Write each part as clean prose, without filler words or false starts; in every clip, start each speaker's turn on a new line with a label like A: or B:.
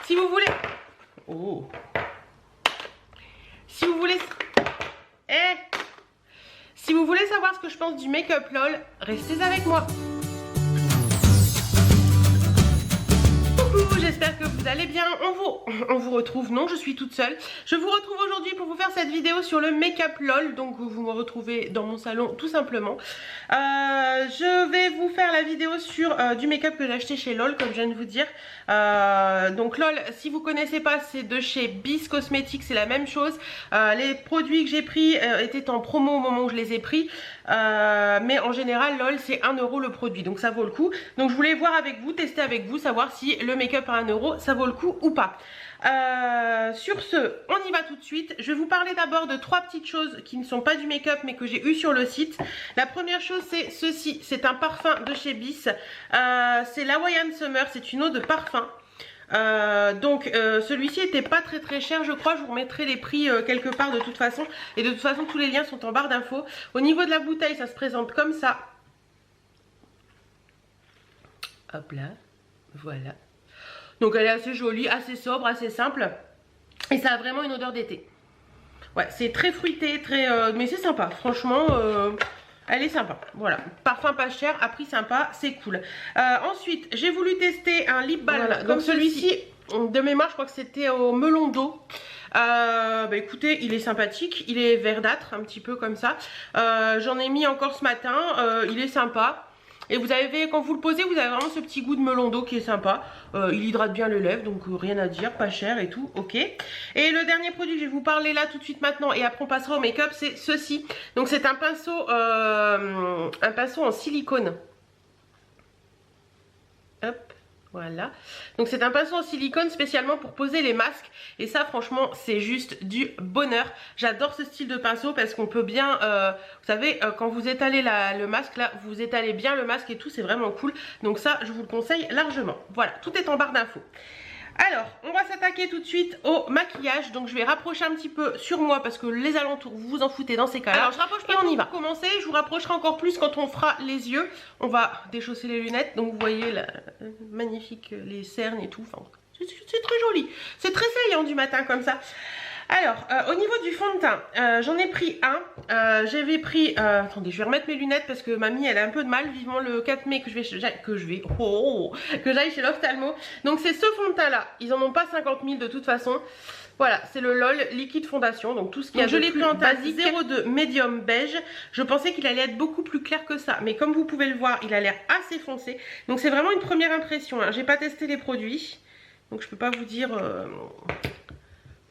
A: si vous voulez... Oh. Si vous voulez... Si vous voulez savoir ce que je pense du make-up LOL, restez avec moi. Coucou, j'espère que vous allez bien. On vous retrouve, non, je suis toute seule. Je vous retrouve aujourd'hui pour vous faire cette vidéo sur le make-up LOL. Donc vous me retrouvez dans mon salon tout simplement. Je vais vous faire la vidéo sur du make-up que j'ai acheté chez LOL, comme je viens de vous dire. Donc LOL, si vous connaissez pas, c'est de chez Bis Cosmetics, c'est la même chose. Les produits que j'ai pris étaient en promo au moment où je les ai pris. Mais en général LOL c'est 1 € le produit, donc ça vaut le coup. Donc je voulais voir avec vous, tester avec vous, savoir si le make-up à 1 € ça vaut le coup ou pas. Sur ce, on y va tout de suite. Je vais vous parler d'abord de 3 petites choses qui ne sont pas du make-up mais que j'ai eu sur le site. La première chose c'est ceci, c'est un parfum de chez Bis. C'est l'Hawaiian Summer, c'est une eau de parfum. Celui-ci était pas très cher, je crois. Je vous remettrai les prix quelque part de toute façon. Et de toute façon tous les liens sont en barre d'infos. Au niveau de la bouteille, ça se présente comme ça. Hop là, voilà. Donc elle est assez jolie, assez sobre, assez simple. Et ça a vraiment une odeur d'été. Ouais, c'est très fruité, mais c'est sympa. Franchement, elle est sympa. Voilà, parfum pas cher, à prix sympa, c'est cool. Ensuite, j'ai voulu tester un lip balm. Voilà, donc celui-ci, de mémoire, je crois que c'était au melon d'eau. Écoutez, il est sympathique, il est verdâtre, un petit peu comme ça. J'en ai mis encore ce matin, il est sympa. Et vous avez, quand vous le posez, vous avez vraiment ce petit goût de melon d'eau qui est sympa. Il hydrate bien les lèvres, donc rien à dire, pas cher et tout, ok. Et le dernier produit que je vais vous parler là tout de suite maintenant, et après on passera au make-up, c'est ceci. Donc c'est un pinceau en silicone. Hop. Voilà, donc c'est un pinceau en silicone spécialement pour poser les masques. Et ça franchement c'est juste du bonheur. J'adore ce style de pinceau parce qu'on peut bien, vous savez, quand vous étalez le masque là, vous étalez bien le masque et tout, c'est vraiment cool. Donc ça je vous le conseille largement. Voilà, tout est en barre d'infos. Alors, on va s'attaquer tout de suite au maquillage. Donc je vais rapprocher un petit peu sur moi parce que les alentours, vous vous en foutez dans ces cas-là. Alors je rapproche pas, on y va. Pour commencer, je vous rapprocherai encore plus quand on fera les yeux. On va déchausser les lunettes. Donc vous voyez, magnifique, les cernes et tout. Enfin, c'est très joli. C'est très saillant du matin comme ça. Alors, au niveau du fond de teint, j'en ai pris un. J'avais pris... attendez, je vais remettre mes lunettes parce que mamie, elle a un peu de mal. Vivement le 4 mai que j'aille chez l'ophtalmo. Donc, c'est ce fond de teint-là. Ils en ont pas 50 000 de toute façon. Voilà, c'est le LOL liquide fondation. Donc, tout ce qui a... Je l'ai pris en teint 02 médium beige. Je pensais qu'il allait être beaucoup plus clair que ça. Mais comme vous pouvez le voir, il a l'air assez foncé. Donc, c'est vraiment une première impression. Hein. J'ai pas testé les produits. Donc, je peux pas vous dire...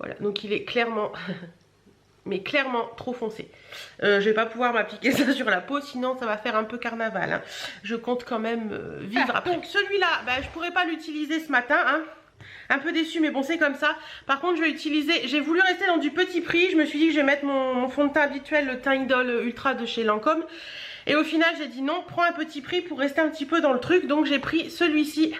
A: Voilà, donc il est clairement, mais clairement trop foncé. Je vais pas pouvoir m'appliquer ça sur la peau, sinon ça va faire un peu carnaval. Hein. Je compte quand même vivre après. Donc celui-là, je pourrais pas l'utiliser ce matin. Hein. Un peu déçu, mais bon c'est comme ça. Par contre je vais utiliser, j'ai voulu rester dans du petit prix. Je me suis dit que je vais mettre mon fond de teint habituel, le teint Idol Ultra de chez Lancôme. Et au final j'ai dit non, prends un petit prix pour rester un petit peu dans le truc. Donc j'ai pris celui-ci.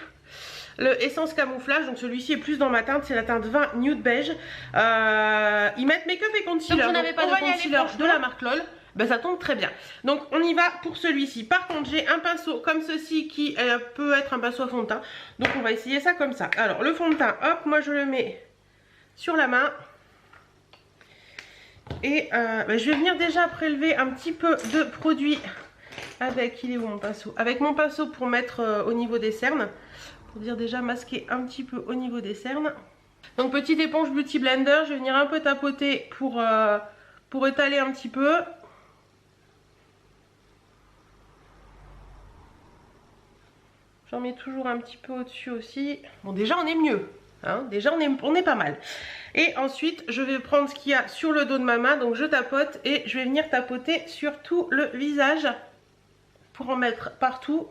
A: Le Essence Camouflage, donc celui-ci est plus dans ma teinte, c'est la teinte 20 Nude Beige. Ils mettent make-up et concealer. Donc, pas de concealer de la marque LOL. Ça tombe très bien. Donc on y va pour celui-ci. Par contre j'ai un pinceau comme ceci qui peut être un pinceau à fond de teint. Donc on va essayer ça comme ça. Alors le fond de teint, hop, moi je le mets sur la main. Et je vais venir déjà prélever un petit peu de produit avec, il est où mon pinceau? Avec mon pinceau pour mettre au niveau des cernes. Pour dire déjà masquer un petit peu au niveau des cernes. Donc petite éponge Beauty Blender, je vais venir un peu tapoter pour étaler un petit peu. J'en mets toujours un petit peu au-dessus aussi. Bon déjà on est mieux, hein, déjà on est pas mal. Et ensuite je vais prendre ce qu'il y a sur le dos de ma main, donc je tapote et je vais venir tapoter sur tout le visage pour en mettre partout.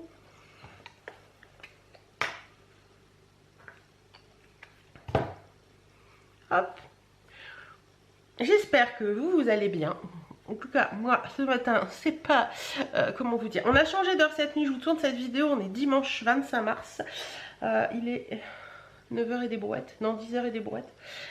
A: Hop. J'espère que vous allez bien. En tout cas, moi, ce matin, c'est pas... comment vous dire? On a changé d'heure cette nuit. Je vous tourne cette vidéo. On est dimanche 25 mars. Il est 9h et des brouettes. Non, 10h et des brouettes.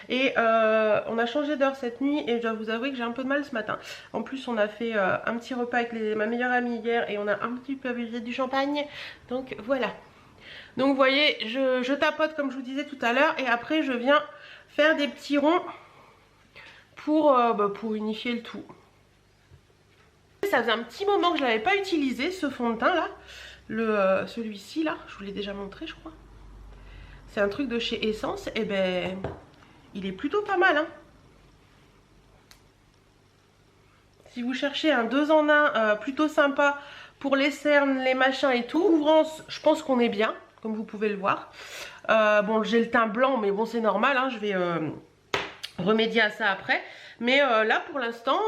A: Et on a changé d'heure cette nuit. Et je dois vous avouer que j'ai un peu de mal ce matin. En plus, on a fait un petit repas avec ma meilleure amie hier. Et on a un petit peu abusé du champagne. Donc, voilà. Donc vous voyez, je tapote comme je vous disais tout à l'heure et après je viens faire des petits ronds pour unifier le tout. Ça faisait un petit moment que je l'avais pas utilisé ce fond de teint là, celui-ci là, je vous l'ai déjà montré je crois. C'est un truc de chez Essence, et ben il est plutôt pas mal hein. Si vous cherchez un 2 en 1 plutôt sympa pour les cernes, les machins et tout, couvrance, je pense qu'on est bien, comme vous pouvez le voir. Bon, j'ai le teint blanc, mais bon, c'est normal, hein, je vais remédier à ça après. Mais là, pour l'instant,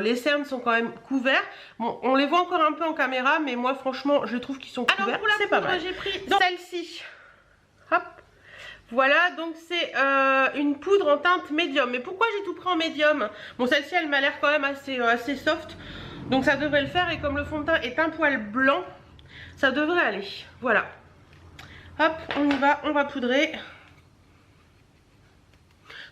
A: les cernes sont quand même couverts. Bon, on les voit encore un peu en caméra, mais moi, franchement, je trouve qu'ils sont couverts. Alors, pour la poudre, pas mal. J'ai pris celle-ci. Hop. Voilà, donc c'est une poudre en teinte médium. Mais pourquoi j'ai tout pris en médium? Bon, celle-ci, elle m'a l'air quand même assez soft. Donc ça devrait le faire. Et comme le fond de teint est un poil blanc, ça devrait aller. Voilà. Hop, on y va, on va poudrer.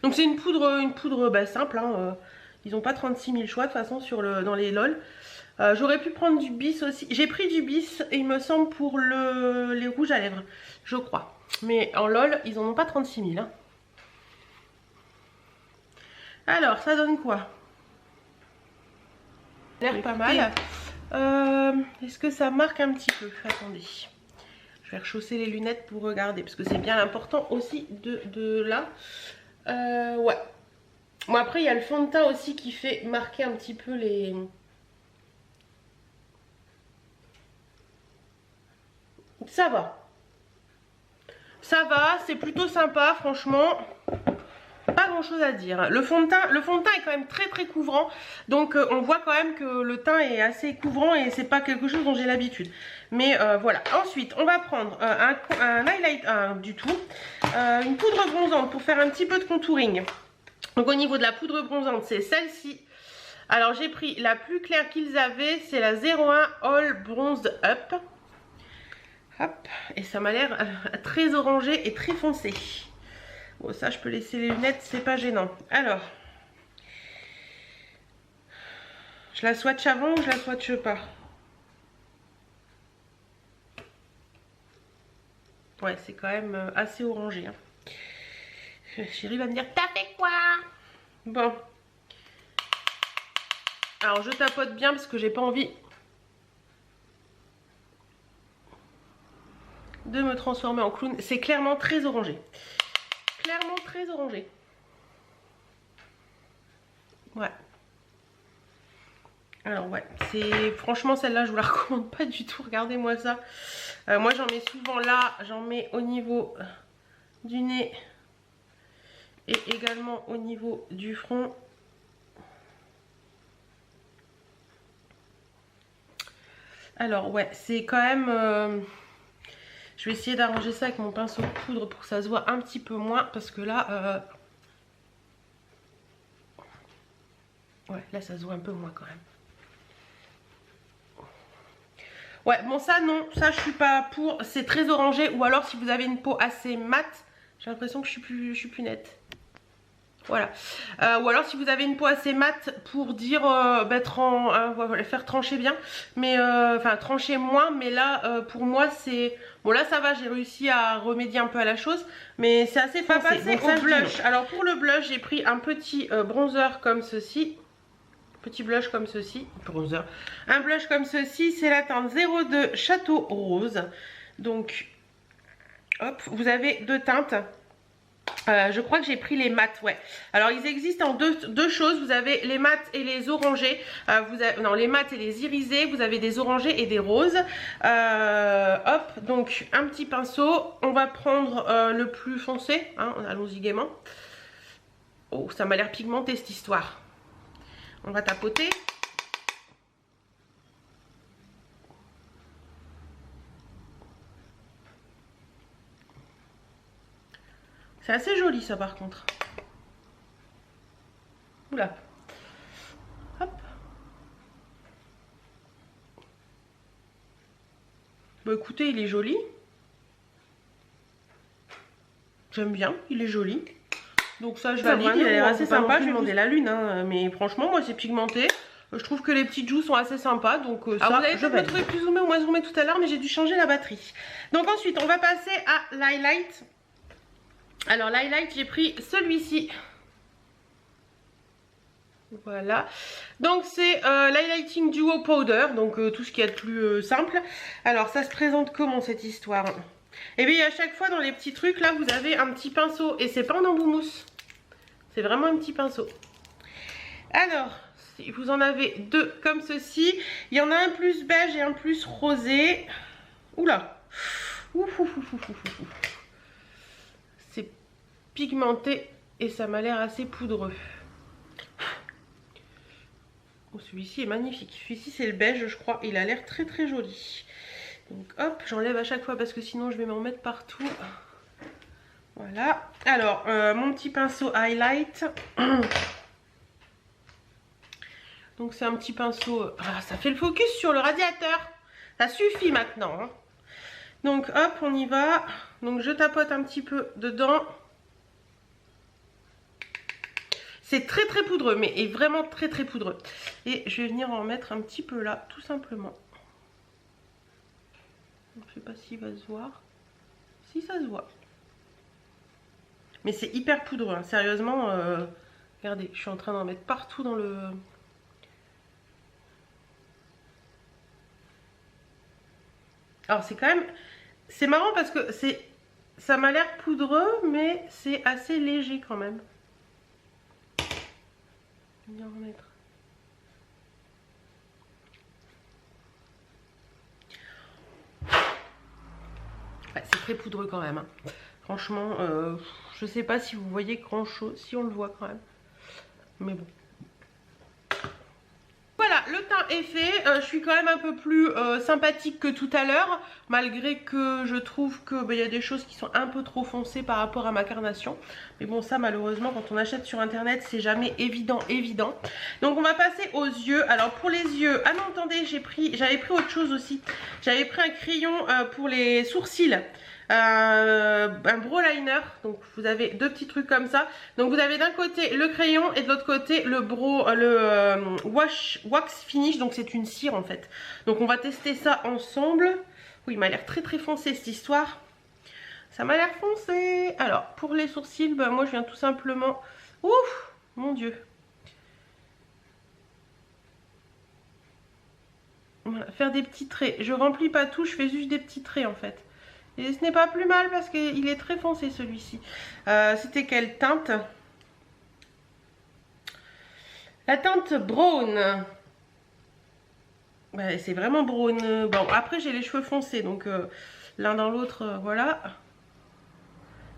A: Donc c'est une poudre simple. Hein, ils n'ont pas 36 000 choix de toute façon dans les LOL. J'aurais pu prendre du bis aussi. J'ai pris du bis, il me semble, pour les rouges à lèvres. Je crois. Mais en LOL, ils n'en ont pas 36 000. Hein. Alors, ça donne quoi? Ça a l'air pas mal. Est-ce que ça marque un petit peu? Attendez. Je vais rechausser les lunettes pour regarder. Parce que c'est bien important aussi de là. Ouais. Bon, après, il y a le fond de teint aussi qui fait marquer un petit peu les... Ça va. Ça va, c'est plutôt sympa, franchement. Pas grand chose à dire. Le fond de teint est quand même très couvrant. Donc on voit quand même que le teint est assez couvrant et c'est pas quelque chose dont j'ai l'habitude. Mais voilà. Ensuite, on va prendre un highlight, une poudre bronzante pour faire un petit peu de contouring. Donc au niveau de la poudre bronzante, c'est celle-ci. Alors j'ai pris la plus claire qu'ils avaient, c'est la 01 All Bronzed Up. Hop, et ça m'a l'air très orangé et très foncé. Bon, ça, je peux laisser les lunettes, c'est pas gênant. Alors, je la swatch avant ou je la swatche pas? Ouais, c'est quand même assez orangé. Hein. Chérie va me dire, t'as fait quoi? Bon. Alors, je tapote bien parce que j'ai pas envie de me transformer en clown. C'est clairement très orangé. Clairement très orangé. Ouais. Alors ouais, c'est franchement celle-là je vous la recommande pas du tout. Regardez-moi ça. Moi j'en mets souvent là, j'en mets au niveau du nez et également au niveau du front. Alors ouais, c'est quand même... je vais essayer d'arranger ça avec mon pinceau de poudre pour que ça se voit un petit peu moins. Parce que là... ouais, là ça se voit un peu moins quand même. Ouais, bon ça non, ça je suis pas pour. C'est très orangé. Ou alors si vous avez une peau assez mate, j'ai l'impression que je suis plus nette. Voilà. Ou alors si vous avez une peau assez mate pour dire faire trancher bien. Mais enfin trancher moins. Mais là pour moi c'est... Bon là ça va, j'ai réussi à remédier un peu à la chose. Mais c'est assez foncé. Donc au blush. Alors pour le blush j'ai pris un petit bronzer comme ceci. Petit blush comme ceci. Bronzer. Un blush comme ceci. C'est la teinte 02 Château Rose. Donc hop, vous avez deux teintes. Je crois que j'ai pris les mats, ouais. Alors ils existent en deux choses. Vous avez les mats et les orangés. Non, les mats et les irisés. Vous avez des orangés et des roses. Hop, donc un petit pinceau. On va prendre le plus foncé. Hein, allons-y gaiement. Oh, ça m'a l'air pigmenté cette histoire. On va tapoter. C'est assez joli ça par contre. Oula. Hop. Bon écoutez, il est joli. J'aime bien, il est joli. Donc ça je valide, il a l'air assez sympa. Je vais demander la lune, hein, mais franchement moi c'est pigmenté. Je trouve que les petites joues sont assez sympas, donc ça, vous allez peut-être me trouver plus zoomé ou moins zoomé tout à l'heure, mais j'ai dû changer la batterie. Donc ensuite, on va passer à l'highlight. Alors l'highlight, j'ai pris celui-ci. Voilà, donc c'est l'highlighting duo powder, donc tout ce qui est de plus simple. Alors ça se présente comment cette histoire? Et bien à chaque fois dans les petits trucs là vous avez un petit pinceau, et c'est pas en embout mousse, c'est vraiment un petit pinceau. Alors si vous en avez deux comme ceci, il y en a un plus beige et un plus rosé. Oula, c'est pigmenté et ça m'a l'air assez poudreux. Celui-ci est magnifique. Celui-ci c'est le beige je crois. Il a l'air très très joli. Donc hop, j'enlève à chaque fois parce que sinon je vais m'en mettre partout. Voilà. Alors mon petit pinceau highlight. Donc c'est un petit pinceau. Ah, ça fait le focus sur le radiateur. Ça suffit maintenant. Hein. Donc hop, on y va. Donc je tapote un petit peu dedans. C'est très très poudreux, mais est vraiment très très poudreux. Et je vais venir en mettre un petit peu là, tout simplement. Je ne sais pas s'il va se voir. Si, ça se voit. Mais c'est hyper poudreux, hein. Sérieusement. Regardez, je suis en train d'en mettre partout dans le... Alors c'est quand même... C'est marrant parce que ça m'a l'air poudreux, mais c'est assez léger quand même. Bien remettre. Ouais, c'est très poudreux quand même. Hein. Franchement, je sais pas si vous voyez grand chose, si on le voit quand même. Mais bon. Voilà, le teint est fait. Je suis quand même un peu plus sympathique que tout à l'heure, malgré que je trouve que y a des choses qui sont un peu trop foncées par rapport à ma carnation. Mais bon, ça malheureusement quand on achète sur internet, c'est jamais évident. Donc on va passer aux yeux. Alors pour les yeux, ah non attendez, j'avais pris autre chose aussi. J'avais pris un crayon pour les sourcils. Un brow liner, donc vous avez deux petits trucs comme ça. Donc vous avez d'un côté le crayon et de l'autre côté le wax finish, donc c'est une cire en fait. Donc on va tester ça ensemble. Oui, il m'a l'air très très foncé cette histoire. Ça m'a l'air foncé. Alors pour les sourcils, moi je viens tout simplement... Ouf, mon dieu. Voilà, faire des petits traits. Je remplis pas tout, je fais juste des petits traits en fait. Et ce n'est pas plus mal parce qu'il est très foncé celui-ci. C'était quelle teinte? La teinte brown. Ouais, c'est vraiment brown. Bon, après j'ai les cheveux foncés, donc l'un dans l'autre, voilà.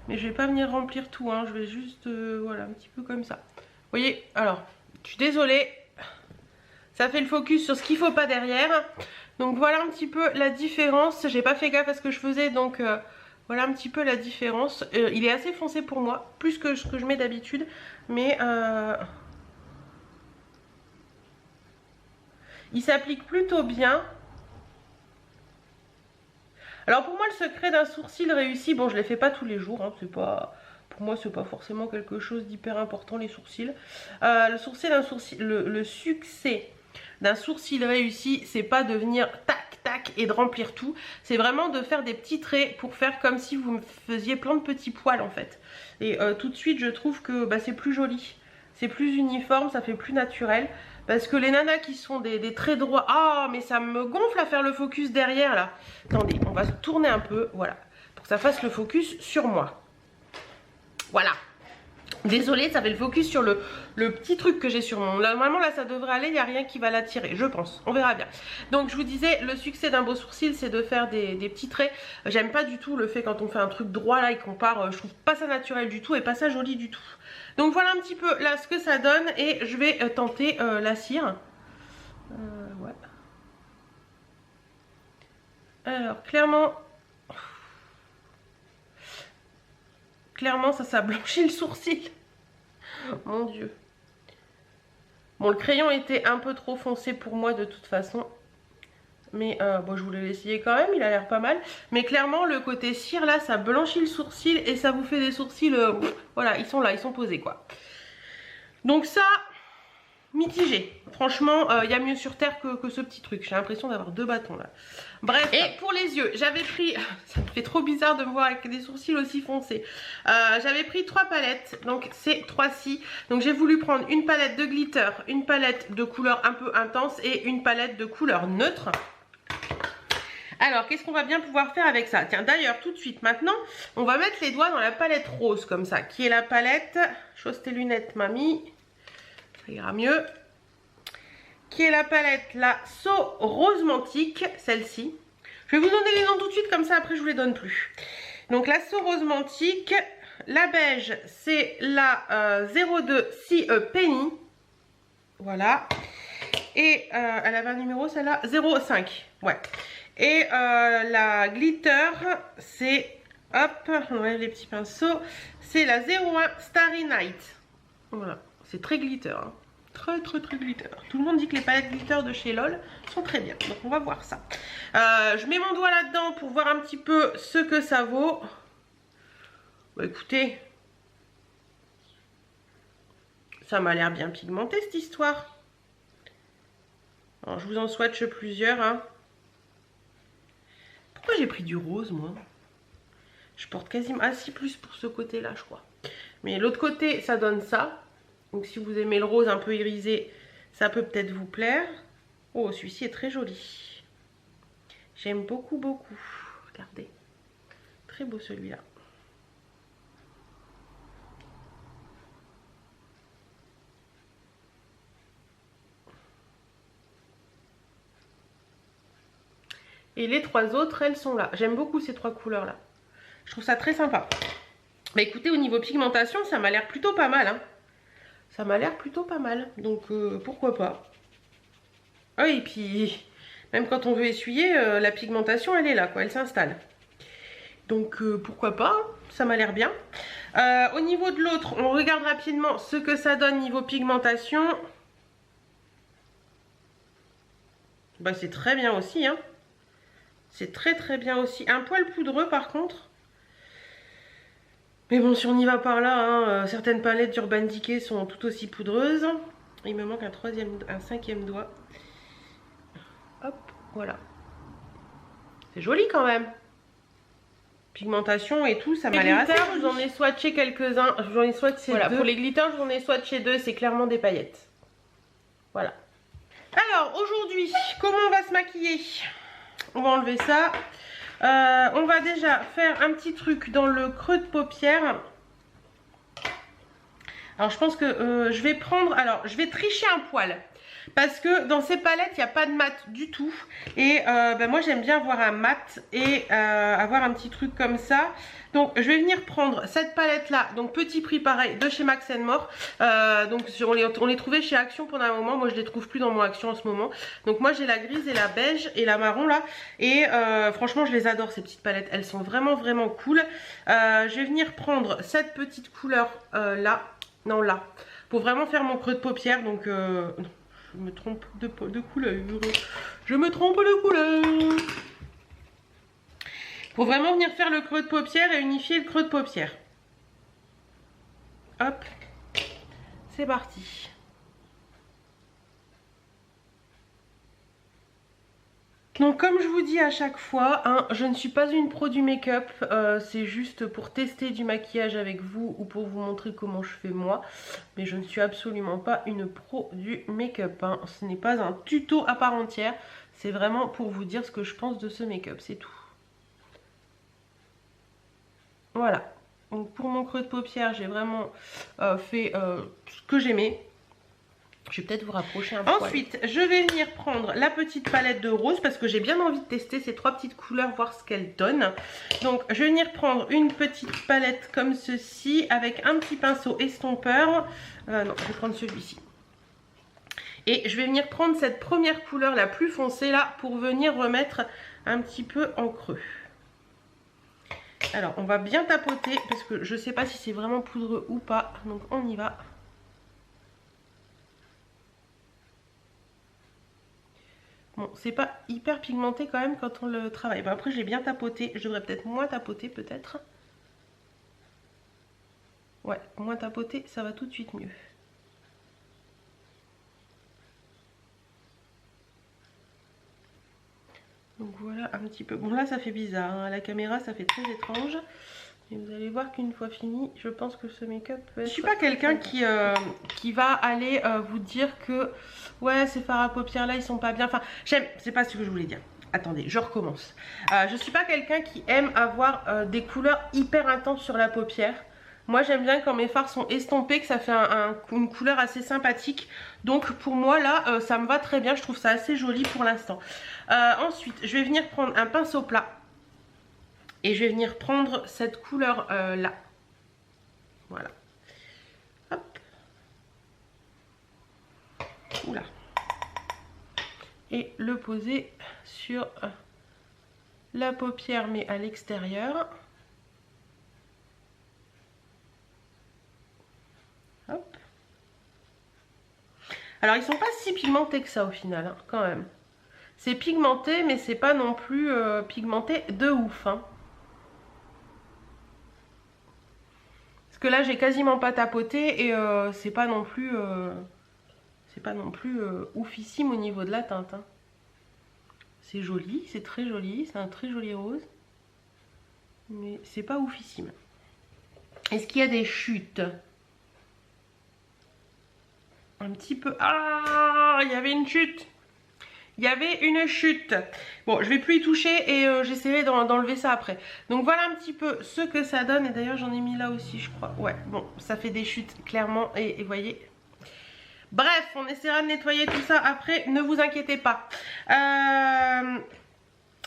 A: Mais je vais pas venir remplir tout, hein. Je vais juste, voilà, un petit peu comme ça. Vous voyez, alors, je suis désolée. Ça fait le focus sur ce qu'il faut pas derrière. Donc voilà un petit peu la différence. J'ai pas fait gaffe à ce que je faisais, donc voilà un petit peu la différence. Il est assez foncé pour moi, plus que ce que je mets d'habitude. Mais il s'applique plutôt bien. Alors pour moi le secret d'un sourcil réussi, bon je les fais pas tous les jours, hein, c'est pas... Pour moi c'est pas forcément quelque chose d'hyper important les sourcils. Le succès d'un sourcil réussi, c'est pas de venir tac tac et de remplir tout. C'est vraiment de faire des petits traits pour faire comme si vous me faisiez plein de petits poils en fait. Et tout de suite je trouve que c'est plus joli. C'est plus uniforme, ça fait plus naturel. Parce que les nanas qui sont des traits droits... Ah mais ça me gonfle à faire le focus derrière là. Attendez, on va se tourner un peu, voilà. Pour que ça fasse le focus sur moi. Voilà. Désolée, ça fait le focus sur le petit truc que j'ai sur mon... Normalement là ça devrait aller, il n'y a rien qui va l'attirer, je pense, on verra bien. Donc je vous disais, le succès d'un beau sourcil c'est de faire des petits traits. J'aime pas du tout le fait quand on fait un truc droit là et qu'on part, je trouve pas ça naturel du tout et pas ça joli du tout. Donc voilà un petit peu là ce que ça donne et je vais tenter la cire. Ouais. Alors clairement ça blanchit le sourcil. Mon dieu. Bon, le crayon était un peu trop foncé pour moi de toute façon. Mais bon, je voulais l'essayer quand même, il a l'air pas mal. Mais clairement, le côté cire là, ça blanchit le sourcil et ça vous fait des sourcils... voilà, ils sont là, ils sont posés quoi. Donc ça, mitigé. Franchement, il y a mieux sur terre que ce petit truc. J'ai l'impression d'avoir 2 bâtons là. Bref, et pour les yeux, j'avais pris... Ça me fait trop bizarre de me voir avec des sourcils aussi foncés. J'avais pris 3 palettes, donc c'est 3-ci. Donc j'ai voulu prendre une palette de glitter, une palette de couleur un peu intense et une palette de couleur neutre. Alors, qu'est-ce qu'on va bien pouvoir faire avec ça? Tiens, d'ailleurs, tout de suite, maintenant, on va mettre les doigts dans la palette rose, comme ça, qui est la palette... Chausse tes lunettes, mamie. Ça ira mieux. Qui est la palette, la So Rosemantique, celle-ci. Je vais vous donner les noms tout de suite, comme ça, après, je vous les donne plus. Donc, la So Rosemantique. La beige, c'est la 02 CE Penny. Voilà. Et elle avait un numéro, celle-là 05. Ouais. Et la glitter, c'est, hop, on enlève les petits pinceaux, c'est la 01 Starry Night. Voilà, c'est très glitter, hein. Très glitter. Tout le monde dit que les palettes glitter de chez LOL sont très bien, donc on va voir ça. Je mets mon doigt là-dedans pour voir un petit peu ce que ça vaut. Bah, écoutez, ça m'a l'air bien pigmenté cette histoire. Alors, je vous en swatche plusieurs, hein. Pourquoi j'ai pris du rose, moi? Je porte quasiment... Ah si, plus pour ce côté-là, je crois. Mais l'autre côté, ça donne ça. Donc si vous aimez le rose un peu irisé, ça peut peut-être vous plaire. Oh, celui-ci est très joli. J'aime beaucoup. Regardez. Très beau celui-là. Et les 3 autres, elles sont là. J'aime beaucoup ces 3 couleurs-là. Je trouve ça très sympa. Bah écoutez, au niveau pigmentation, ça m'a l'air plutôt pas mal, hein. Ça m'a l'air plutôt pas mal. Donc, pourquoi pas. Ah, et puis, même quand on veut essuyer, la pigmentation, elle est là, quoi. Elle s'installe. Donc, pourquoi pas. Ça m'a l'air bien. Au niveau de l'autre, on regarde rapidement ce que ça donne niveau pigmentation. Bah, c'est très bien aussi, hein. C'est très bien aussi. Un poil poudreux par contre. Mais bon, si on y va par là, hein, certaines palettes d'Urban Decay sont tout aussi poudreuses. Il me manque un 5e doigt. Hop, voilà. C'est joli quand même. Pigmentation et tout, ça m'a l'air assez joli. Je vous en ai swatché quelques-uns. Je vous en ai swatché deux. Pour les glitters, je vous en ai swatché 2. C'est clairement des paillettes. Voilà. Alors, aujourd'hui, comment on va se maquiller? On va enlever ça. On va déjà faire un petit truc dans le creux de paupière. Alors je pense que je vais prendre... Alors je vais tricher un poil. Parce que dans ces palettes, il n'y a pas de mat du tout. Et moi j'aime bien avoir un mat et avoir un petit truc comme ça. Donc je vais venir prendre cette palette là. Donc petit prix pareil de chez Max More. Donc on les trouvait chez Action pendant un moment. Moi je les trouve plus dans mon Action en ce moment. Donc moi j'ai la grise et la beige et la marron là. Et franchement je les adore ces petites palettes. Elles sont vraiment cool. Je vais venir prendre cette petite couleur là. Non là. Pour vraiment faire mon creux de paupière. Donc... je me trompe de couleur. Je me trompe de couleur. Pour vraiment venir faire le creux de paupière et unifier le creux de paupière. Hop. C'est parti. Donc comme je vous dis à chaque fois, hein, je ne suis pas une pro du make-up, c'est juste pour tester du maquillage avec vous ou pour vous montrer comment je fais moi. Mais je ne suis absolument pas une pro du make-up, hein. Ce n'est pas un tuto à part entière, c'est vraiment pour vous dire ce que je pense de ce make-up, c'est tout. Voilà, donc pour mon creux de paupière, j'ai vraiment fait ce que j'aimais. Je vais peut-être vous rapprocher un peu. Ensuite, je vais venir prendre la petite palette de rose parce que j'ai bien envie de tester ces 3 petites couleurs, voir ce qu'elles donnent. Donc, je vais venir prendre une petite palette comme ceci avec un petit pinceau estompeur. Non, je vais prendre celui-ci. Et je vais venir prendre cette première couleur la plus foncée là pour venir remettre un petit peu en creux. Alors, on va bien tapoter parce que je ne sais pas si c'est vraiment poudreux ou pas. Donc, on y va. Bon, c'est pas hyper pigmenté quand même quand on le travaille. Bon, après, j'ai bien tapoté. Je devrais peut-être moins tapoter, peut-être. Ouais, moins tapoter, ça va tout de suite mieux. Donc voilà un petit peu. Bon là ça fait bizarre, hein. À la caméra ça fait très étrange. Et vous allez voir qu'une fois fini, je pense que ce make-up peut être... Je suis pas quelqu'un qui va aller vous dire que ouais ces fards à paupières là ils sont pas bien. Enfin j'aime, c'est pas ce que je voulais dire. Attendez, je recommence. Je suis pas quelqu'un qui aime avoir des couleurs hyper intenses sur la paupière. Moi j'aime bien quand mes fards sont estompés, que ça fait une couleur assez sympathique. Donc pour moi là ça me va très bien, je trouve ça assez joli pour l'instant. Ensuite je vais venir prendre un pinceau plat. Et je vais venir prendre cette couleur là. Voilà. Hop. Oula. Et le poser sur la paupière mais à l'extérieur. Hop. Alors ils sont pas si pigmentés que ça au final, hein, quand même. C'est pigmenté mais c'est pas non plus pigmenté de ouf, hein. Parce que là j'ai quasiment pas tapoté et c'est pas non plus oufissime au niveau de la teinte, hein. C'est joli, c'est très joli, c'est un très joli rose, mais c'est pas oufissime. Est-ce qu'il y a des chutes? Un petit peu. Ah, il y avait une chute. Il y avait une chute. Bon, je vais plus y toucher et j'essaierai d'enlever ça après. Donc voilà un petit peu ce que ça donne. Et d'ailleurs j'en ai mis là aussi je crois. Ouais, bon, ça fait des chutes clairement. Et voyez. Bref, on essaiera de nettoyer tout ça après. Ne vous inquiétez pas.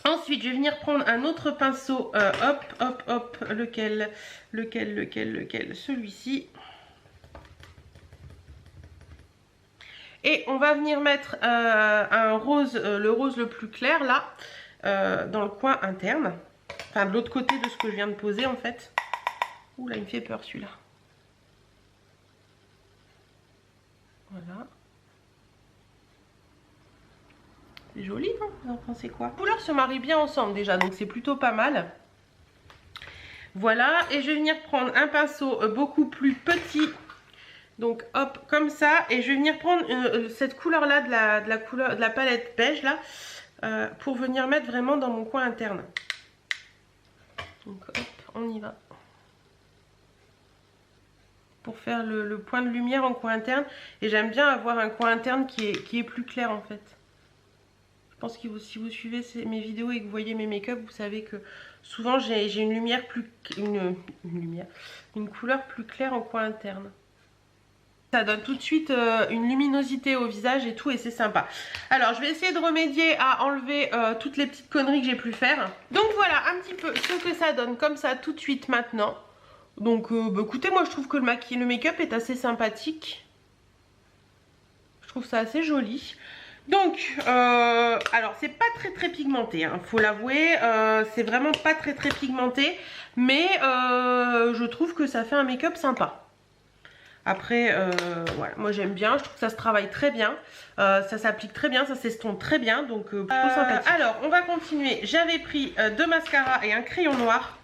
A: Ensuite, je vais venir prendre un autre pinceau. Hop, hop, hop. Lequel? Celui-ci. Et on va venir mettre un rose, le rose le plus clair là, dans le coin interne. Enfin de l'autre côté de ce que je viens de poser en fait. Ouh là il me fait peur celui-là. Voilà. C'est joli non? Vous en pensez quoi? Les couleurs se marient bien ensemble déjà, donc c'est plutôt pas mal. Voilà, et je vais venir prendre un pinceau beaucoup plus petit. Donc hop, comme ça, et je vais venir prendre cette couleur là de la palette beige là, pour venir mettre vraiment dans mon coin interne. Donc hop, on y va. Pour faire le point de lumière en coin interne. Et j'aime bien avoir un coin interne qui est plus clair en fait. Je pense que si vous suivez mes vidéos et que vous voyez mes make-up, vous savez que souvent j'ai une lumière une couleur plus claire en coin interne. Ça donne tout de suite une luminosité au visage et tout et c'est sympa. Alors je vais essayer de remédier à enlever toutes les petites conneries que j'ai pu faire. Donc voilà un petit peu ce que ça donne comme ça tout de suite maintenant. Donc bah, écoutez, moi je trouve que le make-up est assez sympathique. Je trouve ça assez joli. Donc alors c'est pas très pigmenté, hein, faut l'avouer, c'est vraiment pas très pigmenté. Mais je trouve que ça fait un make-up sympa. Après, voilà, moi j'aime bien, je trouve que ça se travaille très bien, ça s'applique très bien, ça s'estompe très bien, donc plutôt sympathique. Alors, on va continuer. J'avais pris deux mascaras et un crayon noir.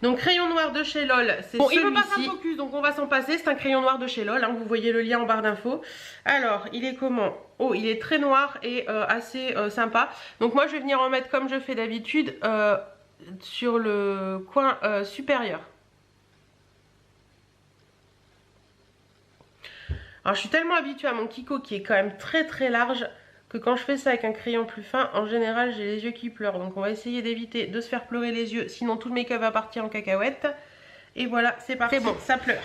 A: Donc crayon noir de chez LOL, c'est bon, il veut pas faire focus, donc on va s'en passer. C'est un crayon noir de chez LOL, hein, vous voyez le lien en barre d'infos. Alors, il est comment? Oh, il est très noir et assez sympa. Donc moi je vais venir en mettre comme je fais d'habitude sur le coin supérieur. Alors je suis tellement habituée à mon Kiko qui est quand même très large que quand je fais ça avec un crayon plus fin, en général j'ai les yeux qui pleurent. Donc on va essayer d'éviter de se faire pleurer les yeux, sinon tout le make-up va partir en cacahuète. Et voilà, c'est parti, bon, ça pleure.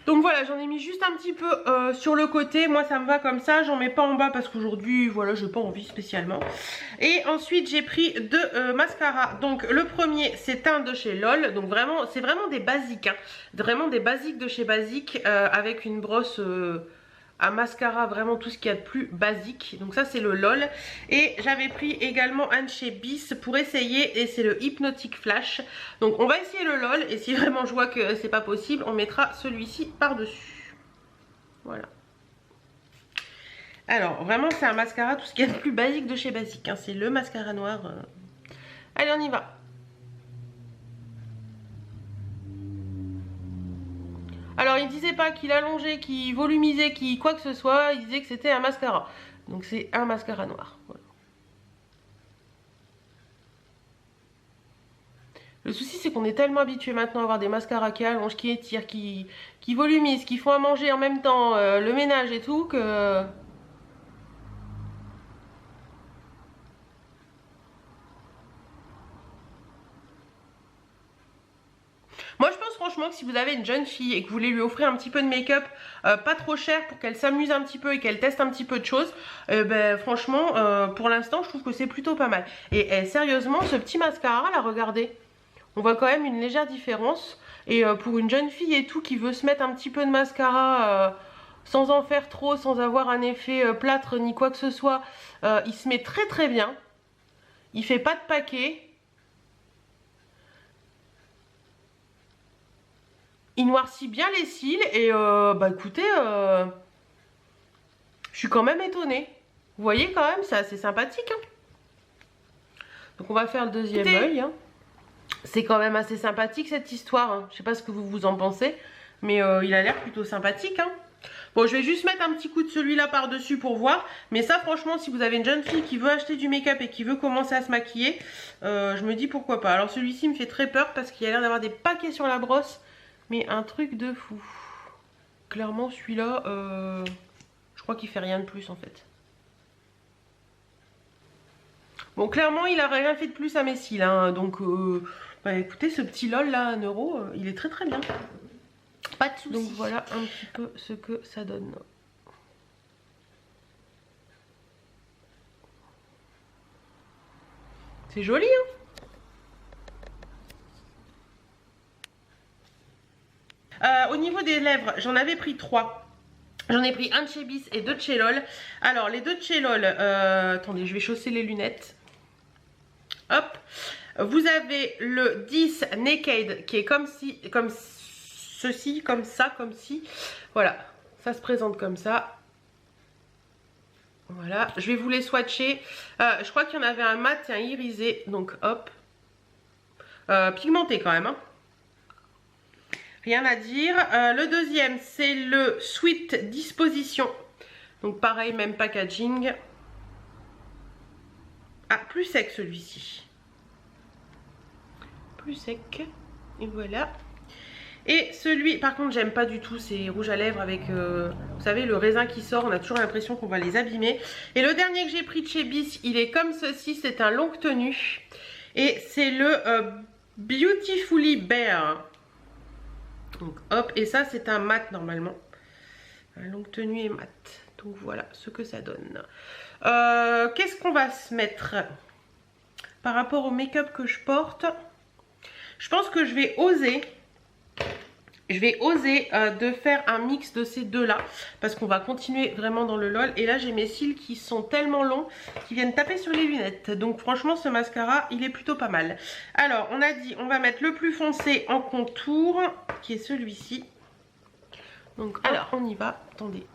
A: Donc voilà, j'en ai mis juste un petit peu sur le côté. Moi ça me va comme ça, j'en mets pas en bas parce qu'aujourd'hui, voilà, j'ai pas envie spécialement. Et ensuite j'ai pris deux mascaras. Donc le premier c'est un de chez LOL. Donc vraiment, c'est vraiment des basiques, hein. Vraiment des basiques de chez Basique avec une brosse... à mascara, vraiment tout ce qu'il y a de plus basique. Donc ça c'est le LOL. Et j'avais pris également un de chez Bis pour essayer, et c'est le Hypnotic Flash. Donc on va essayer le LOL, et si vraiment je vois que c'est pas possible, on mettra celui-ci par dessus. Voilà. Alors vraiment c'est un mascara, tout ce qu'il y a de plus basique de chez Basique, hein. C'est le mascara noir. Allez, on y va. Alors il disait pas qu'il allongeait, qu'il volumisait, qu'il quoi que ce soit, il disait que c'était un mascara. Donc c'est un mascara noir. Voilà. c'est qu'on est tellement habitué maintenant à avoir des mascaras qui allongent, qui étirent, qui volumisent, qui font à manger en même temps, le ménage et tout, que... Moi je pense franchement que si vous avez une jeune fille et que vous voulez lui offrir un petit peu de make-up pas trop cher pour qu'elle s'amuse un petit peu et qu'elle teste un petit peu de choses, ben franchement pour l'instant je trouve que c'est plutôt pas mal. Et sérieusement ce petit mascara là, regardez, on voit quand même une légère différence. Et pour une jeune fille et tout qui veut se mettre un petit peu de mascara sans en faire trop, sans avoir un effet plâtre ni quoi que ce soit, il se met très très bien. Il fait pas de paquet. Il noircit bien les cils et bah écoutez, je suis quand même étonnée. Vous voyez quand même, c'est assez sympathique. Hein. Donc on va faire le deuxième œil. Hein. C'est quand même assez sympathique cette histoire. Hein. Je sais pas ce que vous en pensez, mais il a l'air plutôt sympathique. Hein. Bon, je vais juste mettre un petit coup de celui-là par-dessus pour voir. Mais ça, franchement, si vous avez une jeune fille qui veut acheter du make-up et qui veut commencer à se maquiller, je me dis pourquoi pas. Alors celui-ci me fait très peur parce qu'il a l'air d'avoir des paquets sur la brosse. Mais un truc de fou. Clairement celui-là, je crois qu'il fait rien de plus en fait. Bon clairement il a rien fait de plus à mes cils. Hein, donc bah, écoutez ce petit lol là, 1 €, il est très très bien. Pas de soucis. Donc voilà un petit peu ce que ça donne. C'est joli hein. Au niveau des lèvres, j'en avais pris 3. J'en ai pris un de chez Bis et 2 de chez LOL. Alors, les 2 de chez LOL, attendez, je vais chausser les lunettes. Hop. Vous avez le 10 Naked qui est comme ceci, comme ça, comme ci. Voilà, ça se présente comme ça. Voilà, je vais vous les swatcher. Je crois qu'il y en avait un mat et un irisé, donc hop. Pigmenté quand même, hein. Rien à dire. Le deuxième, c'est le Sweet Disposition. Donc pareil, même packaging. Ah, plus sec celui-ci. Plus sec. Et voilà. Et celui, par contre, j'aime pas du tout ces rouges à lèvres avec, vous savez, le raisin qui sort. On a toujours l'impression qu'on va les abîmer. Et le dernier que j'ai pris de chez Bis, il est comme ceci. C'est un longue tenue. Et c'est le Beautifully Bare. Donc hop, et ça c'est un mat normalement. Un longue tenue et mat. Donc voilà ce que ça donne. Qu'est-ce qu'on va se mettre par rapport au make-up que je porte? Je pense que je vais oser de faire un mix de ces deux là. Parce qu'on va continuer vraiment dans le LOL. Et là j'ai mes cils qui sont tellement longs qui viennent taper sur les lunettes. Donc franchement ce mascara il est plutôt pas mal. Alors on a dit on va mettre le plus foncé en contour qui est celui-ci. Donc alors on y va. Attendez.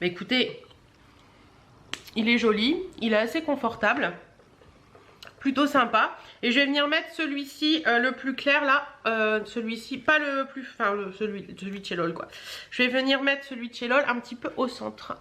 A: Bah écoutez, il est joli, il est assez confortable, plutôt sympa. Et je vais venir mettre celui-ci, le plus clair là, celui-ci, pas le plus, enfin celui de chez LOL quoi. Je vais venir mettre celui de chez LOL un petit peu au centre.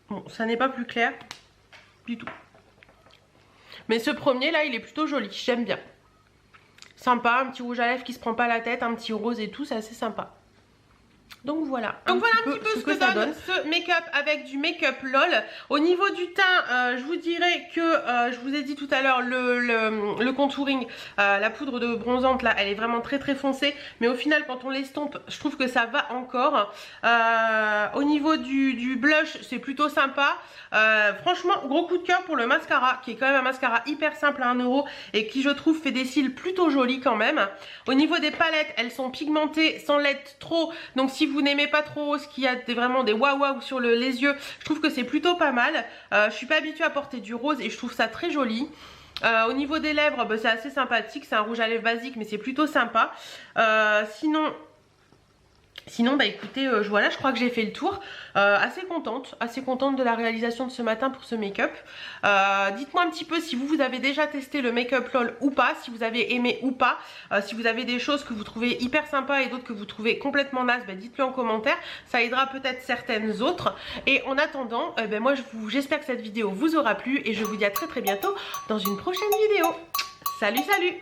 A: Bon, ça n'est pas plus clair du tout. Mais ce premier là, il est plutôt joli, j'aime bien. Sympa, un petit rouge à lèvres qui se prend pas la tête, un petit rose et tout, c'est assez sympa. Donc voilà. Donc voilà un petit peu ce que ça donne ce make-up avec du make-up LOL. Au niveau du teint, je vous dirais que je vous ai dit tout à l'heure le contouring, la poudre de bronzante là, elle est vraiment très très foncée. Mais au final quand on l'estompe, je trouve que ça va encore. Au niveau du blush, c'est plutôt sympa. Franchement, gros coup de cœur pour le mascara, qui est quand même un mascara hyper simple à 1 € et qui je trouve fait des cils plutôt jolis quand même. Au niveau des palettes, elles sont pigmentées sans l'être trop. Donc si vous n'aimez pas trop ce qui a vraiment des waouh sur les yeux, je trouve que c'est plutôt pas mal. Je suis pas habituée à porter du rose et je trouve ça très joli. Au niveau des lèvres, bah, c'est assez sympathique, c'est un rouge à lèvres basique mais c'est plutôt sympa. Sinon bah écoutez, voilà, je crois que j'ai fait le tour. Assez contente de la réalisation de ce matin pour ce make-up. Dites-moi un petit peu si vous avez déjà testé le make-up LOL ou pas, si vous avez aimé ou pas, si vous avez des choses que vous trouvez hyper sympas et d'autres que vous trouvez complètement nazes, bah dites-le en commentaire, ça aidera peut-être certaines autres. Et en attendant, moi j'espère que cette vidéo vous aura plu et je vous dis à très bientôt dans une prochaine vidéo. Salut!